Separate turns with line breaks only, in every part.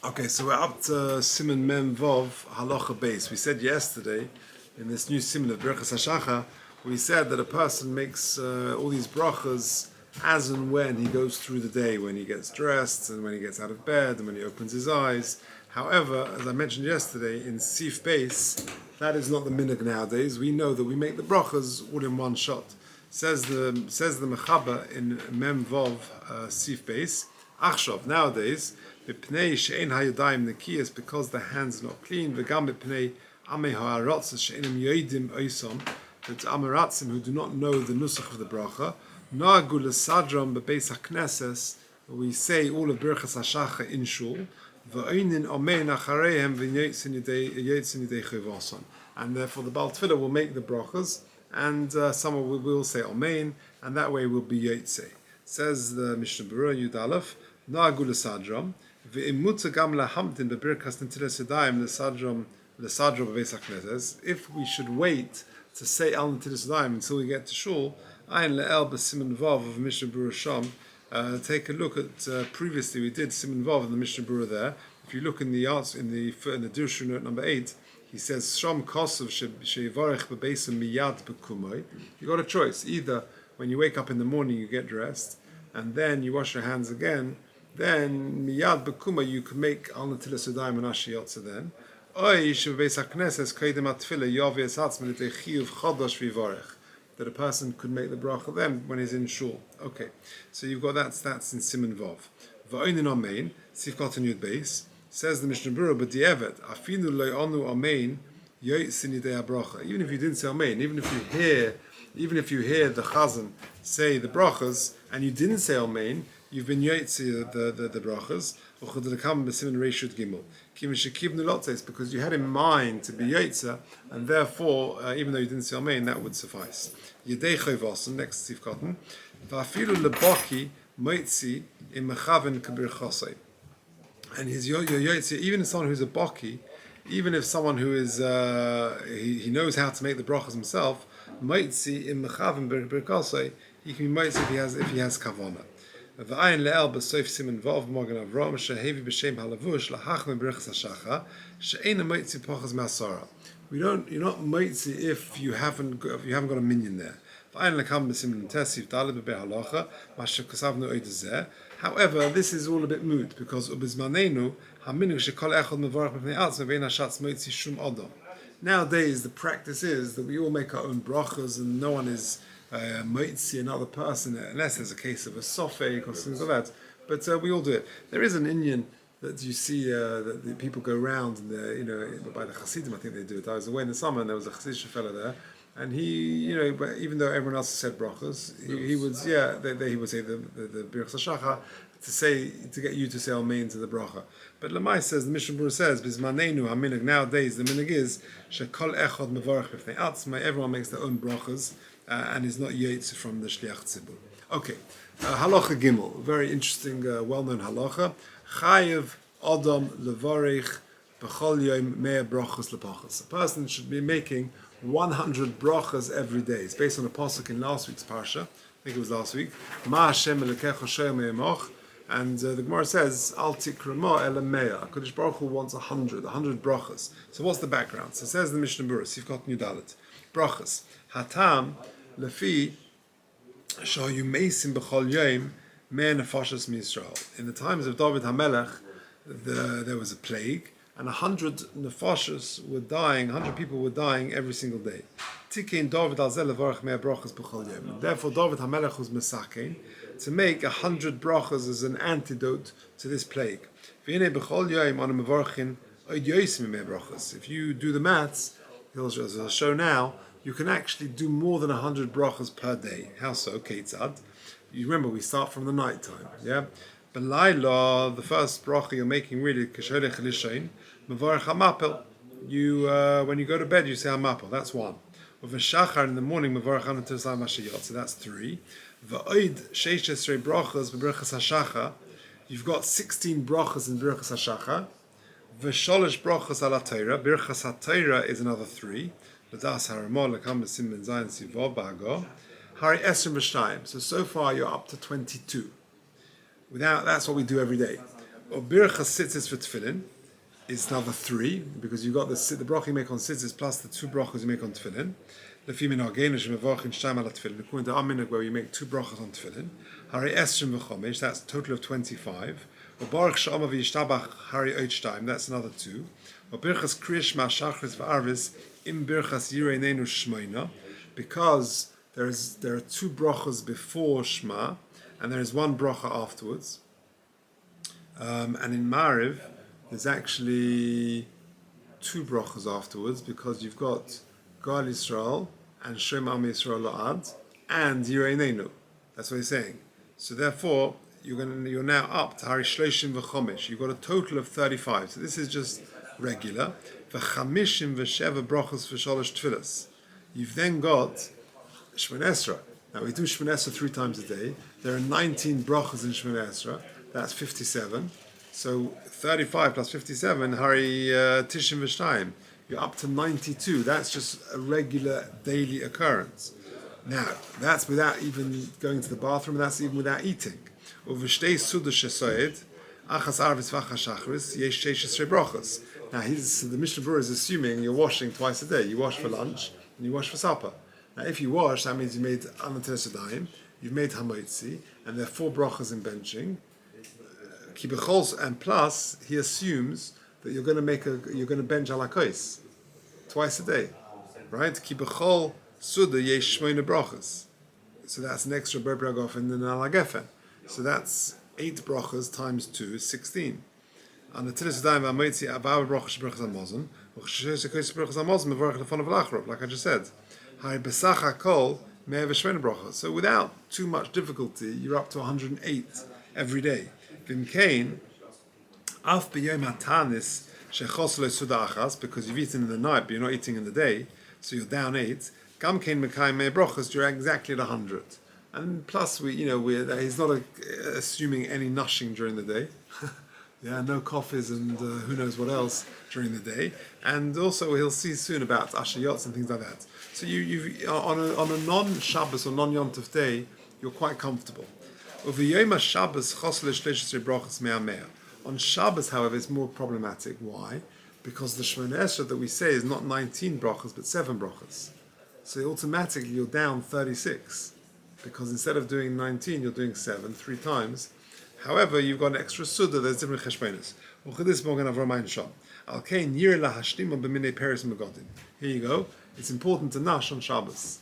Okay, so we're up to Siman Mem Vov Halacha Base. We said yesterday in this new Siman of Brachos Hashacha, we said that a person makes all these brachas as and when he goes through the day, when he gets dressed and when he gets out of bed and when he opens his eyes. However, as I mentioned yesterday, in Sif Base, that is not the minhag nowadays. We know that we make the brachas all in one shot. Says the Mechaba in Mem Vov Sif Base, Achshav, nowadays, because the hands are not clean, v'gam b'pnei amei ha'aratzos she'enim yoidim oisom, that amaratzim who do not know the nusach of the bracha, na'agu l'sadram b'beis ha'knesses, we say all of Brachos Hashacha in shul, v'oinin omein achareihem v'yotzin yidei chayvason, and therefore the Baal Tefillah will make the brachas, and someone will say omein, and that way will be yotzei. Says the Mishnah Berurah Yud Aleph, na'agu l'sadram, if we should wait to say Al Natilas Yadayim until we get to Shul, Ayin Le'el b'Siman Vav of Mishnah Berurah Sham. Take a look at previously we did Siman Vav in the Mishnah Berurah there. If you look in the Dirshu note number 8, he says Sham Kosov sheYivarech b'Beisam Miyad b'Kumoi. You got a choice: either when you wake up in the morning you get dressed and then you wash your hands again. Then miyad bekuma you can make al natilas yadayim and ashiyotza then. Oy shebeis hakneses kaidem atfila yavias atzman et chiyuv chodosh v'varech, that a person could make the bracha then when he's in shul. Okay, so you've got that's in Siman Vav. Va'oinin amein sifkat and yud beis, says the Mishnah Berurah, but di'evet afinu lo'onu amein yotzin yidei bracha. Even if you didn't say amein, even if you hear the chazan say the brachas and you didn't say amein, you've been yotzi the brachas, because you had in mind to be yotza, and therefore, even though you didn't say amen, that would suffice. Yedei chayvason, next Steve Cotton, va'afilu lebaki moitzi in mechaven kabir chosei. And his yotzi, even if someone who's a baki, even if someone who is he knows how to make the brachas himself, moitzi in mechaven kabir chosei, he can be moitzi if he has kavanah. V'ayin le'el b'soif Siman Vav Magen Avram shehevi b'shem halavush lahachme Brachos Hashacha she'ena moitzi pachas me'asara. You're not moitzi if you haven't got a minion there. V'ayin lekam b'Siman Tesiv Daled b'Be'er Halacha mashe kasavnu oidezeh. However, this is all a bit moot because ubizmanenu haminug shekol echad mevarach b'pnei atzma ve'en hashatz moitzi shum adam. Nowadays, the practice is that we all make our own brachas and no one is moitzi another person unless there's a case of a sofek or things like that. But we all do it. There is an Indian that you see that the people go around and by the Hasidim, I think they do it. I was away in the summer and there was a Hasidic fellow there, and he, even though everyone else said brachas, he would say the Brachos Hashacha to get you to say amen to the bracha. But Lamai says, the Mishnah Berurah says, Bizmanenu haminhag, nowadays the minhag is shekol echad mevarach b'fnei atzma, everyone makes their own brachas and is not yotz from the shliach tzibur. Okay, halacha gimel, very interesting, well-known halacha. Chayiv adam levarich b'chol yom mea brachos lepachos. A person should be making 100 brachas every day. It's based on a pasuk in last week's parsha. I think it was last week. Ma Hashem elekecha shoyim me'emoch. And the Gemara says, Al tikrama ela mea. HaKadosh Baruch Hu wants 100 brachas. So what's the background? So it says the Mishnah Berurah, Sifkat Yudalet, brachas. Hatam lefi shayu meisim b'chol yom mea nefashos miYisrael. In the times of David HaMelech, there was a plague, and 100 nefashos were dying, 100 people were dying every single day. Tikein David al zel levarach mea brachas b'chol yom. Therefore, David HaMelech was mesakein to make 100 brachas as an antidote to this plague. If you do the maths, as I'll show now, you can actually do more than 100 brachas per day. How so? Keitzad. You remember we start from the night time. Yeah. Belayla, the first bracha you're making really kashodech lishain, mevarach hamapel. You when you go to bed you say hamapel. That's one. With a shachar in the morning mevarach hanatos mashiyot. So that's 3. Va'oid sheish esrei brachas b'Brachos Hashacha. You've got 16 brachas in Brachos Hashacha. V'sholosh brachas ala Torah. Brachas HaTorah is another 3. V'das haramah lekam b'siman zayin sivav ba'ago. Hari esrim v'shnayim. So far you're up to 22. That's what we do every day. Or birchas tzitzis for tefillin is now the 3, because you got the bracha you make on tzitzis plus the 2 brachas you make on tefillin. According to our minhag, where you make 2 brachas on tefillin, hari esrim v'chomesh, that's a total of 25. Or baruch she'omer v'yishtabach hari oit shtayim, that's another 2. Or birchas kriyash ma shachris v'arvis im birchas yirei neinu shmoina, because there are 2 brachas before Shema, and there is 1 bracha afterwards. And in Mariv, there's actually 2 brachas afterwards, because you've got Gal Yisrael and Shem Am Yisrael La'ad and Yirei Neinu. That's what he's saying. So therefore, you're now up to Hari Shloshim v'Chomesh. You've got a total of 35. So this is just regular. V'Chamishim v'Sheva brachas v'Sholosh tefillas. You've then got Shemon Esra. Now we do Shemon Esra 3 times a day. There are 19 brachas in Shemon Esra. That's 57. So 35 plus 57, Hari Tishim v'Shtayim. You're up to 92. That's just a regular daily occurrence. Now, that's without even going to the bathroom, that's even without eating. Now, the Mishnah Berurah is assuming you're washing twice a day. You wash for lunch and you wash for supper. Now, if you wash, that means you made Anatilas Yadayim, you've made Hamotzi, and there are 4 brachas in benching. And plus, he assumes that you're going to bench alakos twice a day, right? Ki b'chol suda yesh shmoina brachas. So that's an extra berbragof in the alagefen. So that's 8 brachas times 2 is 16. And the tilis daim v'amoitzi abav brachas brachas amazon, v'chashes brachas amazon mevorach lefon v'lachrov, like I just said. Hai besach hakol me'ev shmoina brachas. So without too much difficulty, you're up to 108 every day. V'mkein af b'yom hatanis shechos lo suda achas, because you've eaten in the night but you're not eating in the day, so you're down 8. Gam kein mekayim me brachas, you're exactly at 100. And plus, he's not assuming any nushing during the day. Yeah, no coffees and who knows what else during the day. And also, he'll see soon about ashayots and things like that. So you on a non-Shabbos or non-Yontif day, you're quite comfortable. On Shabbos, however, it's more problematic. Why? Because the Shemon Esra that we say is not 19 brachas, but 7 brachas. So automatically you're down 36. Because instead of doing 19, you're doing 7, 3 times. However, you've got an extra suda, there's different cheshbonos. Here you go. It's important to nash on Shabbos.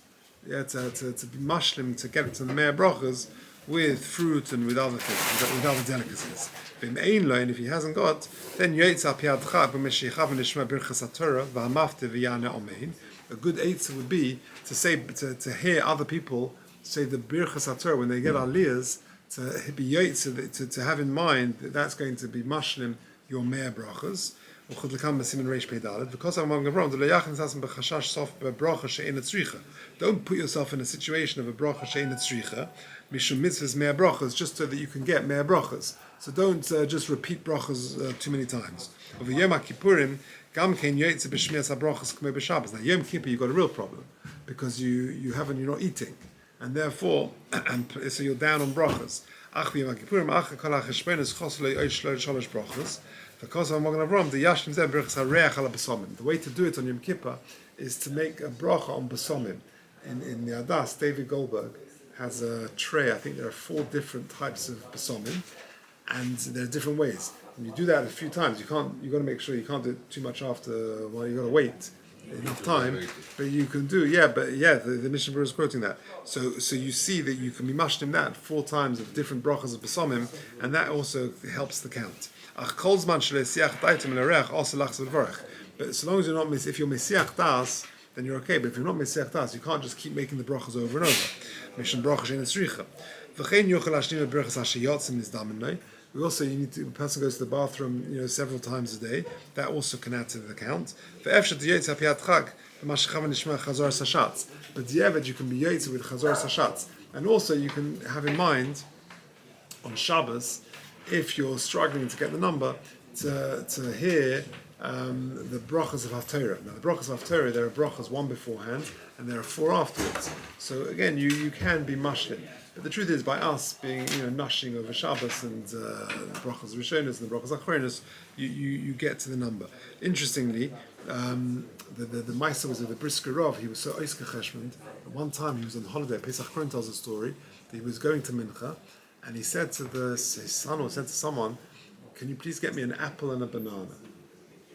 Yeah, to be mashlim, to get to the Me'er brachas with fruit and with other things, with other delicacies. And if he hasn't got, then a good eitzah would be to say to hear other people say the birchas haTorah when they get aliyahs, to be yotze, to have in mind that that's going to be mashlim your Me'er brachas. Because I'm among Avram, don't put yourself in a situation of a bracha she'ein tzricha, mishum mitzvahs Me'er brachas, just so that you can get Me'er brachas. So don't just repeat brachas too many times. Over Yom Kippurim, gam kein yotze b'shmiras habrachas k'mei b'Shabbos. Now Yom Kippur, you've got a real problem because you're not eating, and therefore, so you're down on brachas. Ach b'Yom Kippurim, ach kol ha'cheshbonos chos lo yosh shlosh brachas. The way to do it on Yom Kippur is to make a bracha on basomim. In the Adas, David Golker has a tray. I think there are 4 different types of basomim, and there are different ways. And you do that a few times. You've got to make sure you can't do it too much after. Well, you've got to wait enough time, but you can do. The Mishnah Berurah is quoting that. So you see that you can be mashlim that 4 times of different brachas of basomim, and that also helps the count. But so long as you're not, if you're mesiach das, then you're okay. But if you're not mesiach das, you can't just keep making the brachas over and over. We also, the person goes to the bathroom, several times a day. That also can add to the count. But the you can be yotze with chazor sashatz, and also you can have in mind on Shabbos, if you're struggling to get the number, to hear the brachos of Haftorah. Now, the brachos of Haftorah, there are brachos 1 beforehand, and there are 4 afterwards. So again, you can be mashlim. But the truth is, by us being, nushing over Shabbos and the Brachos Rishonos and the Brachos Achronos, you get to the number. Interestingly, the Maisa was with the Brisker Rav. He was so Oiske Cheshmond. At one time, he was on holiday. Pesach Chron tells a story that he was going to Mincha, and he said to his son, or said to someone, "Can you please get me an apple and a banana?"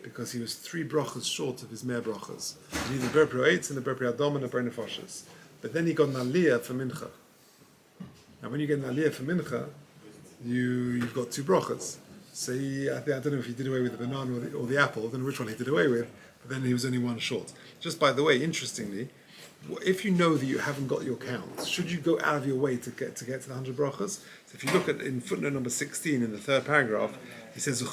Because he was 3 brachas short of his mere brachas. He needed the Berpro Eitz and the Berpro Adom and the Berpro Nefashos. But then he got an aliyah for Mincha. Now, when you get an aliyah for Mincha, you've got 2 brachas. So I don't know if he did away with the banana or the apple. I don't know which one he did away with. But then he was only 1 short. Just by the way, interestingly, if you know that you haven't got your count, should you go out of your way to get to the 100 brachas? So if you look at in footnote number 16 in the 3rd paragraph, he says, "Das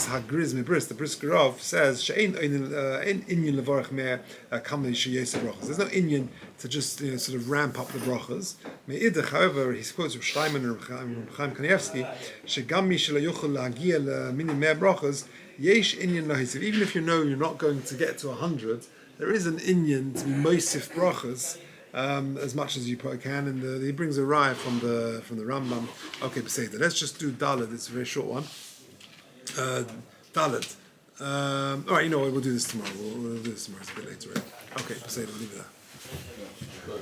hagriz mebris." The Brisker Rav says, "She'ein inyan levarach mer kamli sheyesa brachas." There's no inyan to just sort of ramp up the brachas. Me'idach, however, he quotes from Chaim and Chaim Kanievsky, "Shegam mi shelo yochel lagia lemini mer brachas yesh inyan lahisiv." Even if you know you're not going to get to 100, there is an inyan to be moisif brachas. As much as you probably can, and he brings a raya from the Rambam. Okay, Beseda. Let's just do Dalet. It's a very short one. Dalet. All right, you know what? We'll do this tomorrow. We'll do this tomorrow. It's a bit later. Right? Okay, Beseda. We'll leave it there.